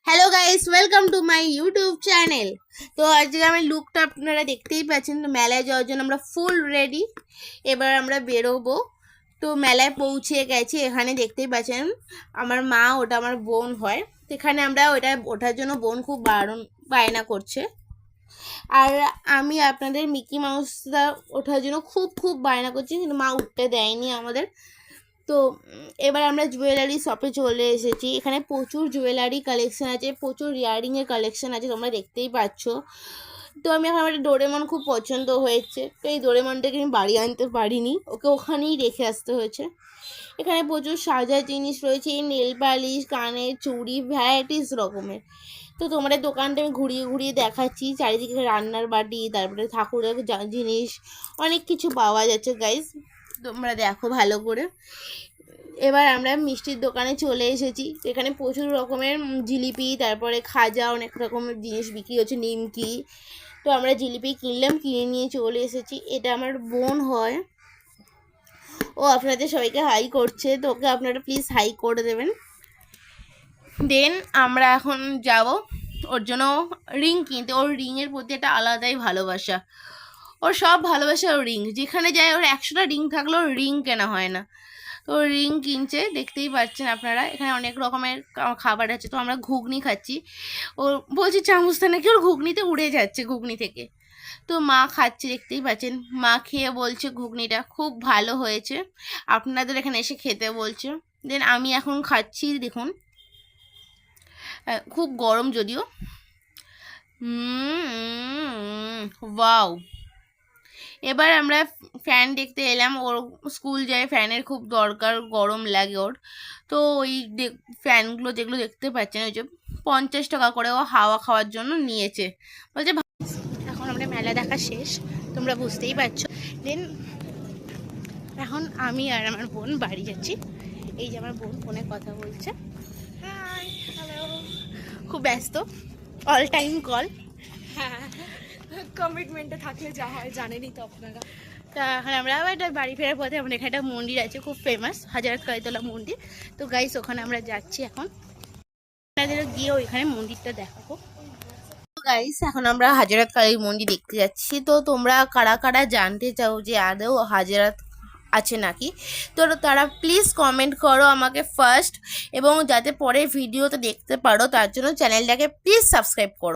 Hello guys, welcome to my YouTube channel. তো আজকে আমি লুকটা আপনারা দেখতেই পাচ্ছেন। তো মেলায় যাওয়ার জন্য আমরা ফুল রেডি। এবার আমরা বেরোবো। তো মেলায় পৌঁছে গেছি। এখানে দেখতেই পাচ্ছেন আমার মা, ওটা আমার বোন হয়। তো এখানে আমরা ওঠার জন্য বোন খুব বায়না করছে। আর আমি আপনাদের মিকি মাউসটা ওঠার জন্য খুব খুব বায়না করছি, কিন্তু মা উঠতে দেয়নি আমাদের। তো এবার আমরা জুয়েলারি শপে চলে এসেছি। এখানে প্রচুর জুয়েলারি কালেকশন আছে, প্রচুর ইয়াররিংয়ের কালেকশন আছে, তোমরা দেখতেই পাচ্ছ। তো আমি এখন আমার ডোরেমন খুব পছন্দ হয়েছে, তো এই ডোরেমনটাকে আমি বাড়ি আনতে পারিনি, ওকে ওখানেই রেখে আসতে হয়েছে। এখানে প্রচুর সাজার জিনিস রয়েছে, নেল পালিশ, কানের চুড়ি, ভ্যারাইটিস রকমের। তো তোমাদের দোকানটা আমি ঘুরিয়ে ঘুরিয়ে দেখাচ্ছি। চারিদিকে রান্নার বাটি, তারপরে ঠাকুরের জিনিস, অনেক কিছু পাওয়া যাচ্ছে গাইস, তোমরা দেখো ভালো করে। এবার আমরা মিষ্টির দোকানে চলে এসেছি। এখানে প্রচুর রকমের জিলিপি, তারপরে খাজা, অনেক রকমের জিনিস বিক্রি হচ্ছে, নিমকি। তো আমরা জিলিপি কিনলাম, কিনে নিয়ে চলে এসেছি। এটা আমার বোন হয়, ও আপনাদের সবাইকে হাই করছে, তো ওকে আপনারা প্লিজ হাই করে দেবেন। দেন আমরা এখন যাব ওর জন্য রিং কিনতে। ওর রিংয়ের প্রতি একটা আলাদাই ভালোবাসা, ওর সব ভালোবাসা ওর রিং। যেখানে যায় ওর 100টা রিং থাকলেও রিং কেনা হয় না। তো রিং কিনছে, দেখতেই পাচ্ছেন আপনারা। এখানে অনেক রকমের খাবার আছে। তো আমরা ঘুগনি খাচ্ছি। ও বলছি চামচটা নাকি ওর ঘুগনিতে উড়ে যাচ্ছে, ঘুগনি থেকে। তো মা খাচ্ছে, দেখতেই পাচ্ছেন। মা খেয়ে বলছে ঘুগনিটা খুব ভালো হয়েছে, আপনাদের এখানে এসে খেতে বলছে। দেন আমি এখন খাচ্ছি, দেখুন। খুব গরম যদিও। ওয়াও। এবার আমরা ফ্যান দেখতে এলাম। ওর স্কুল যায়, ফ্যানের খুব দরকার, গরম লাগে ওর। তো ওই ফ্যানগুলো যেগুলো দেখতে পাচ্ছেন, ওই যে 50 টাকা করে ও হাওয়া খাওয়ার জন্য নিয়েছে। বলছে এখন আমরা মেলা দেখা শেষ, তোমরা বুঝতেই পারছো। দেন এখন আমি আর আমার বোন বাড়ি যাচ্ছি। এই যে আমার বোন ফোনে কথা বলছে। Hi, hello. খুব ব্যস্ত, অল টাইম কল। হ্যাঁ, কমিটমেন্টে থাকলে যা হয় জানেনই তো আপনারা। তা এখন আমরা আবার বাড়ি ফেরার পথে আমাদের এখানে একটা মন্দির আছে, খুব ফেমাস, হাজারাত কালীতলা মন্দির। তো গাইস ওখানে আমরা যাচ্ছি এখন, আপনাদেরও গিয়ে ওইখানে মন্দিরটা দেখাবো। গাইস এখন আমরা হাজারাত কালীর মন্দির দেখতে যাচ্ছি। তো তোমরা কারা কারা জানতে চাও যে আদৌ হাজারাত আছে নাকি, তো তারা প্লিজ কমেন্ট করো আমাকে ফার্স্ট, এবং যাতে পরে ভিডিওতে দেখতে পারো তার জন্য চ্যানেলটাকে প্লিজ সাবস্ক্রাইব করো।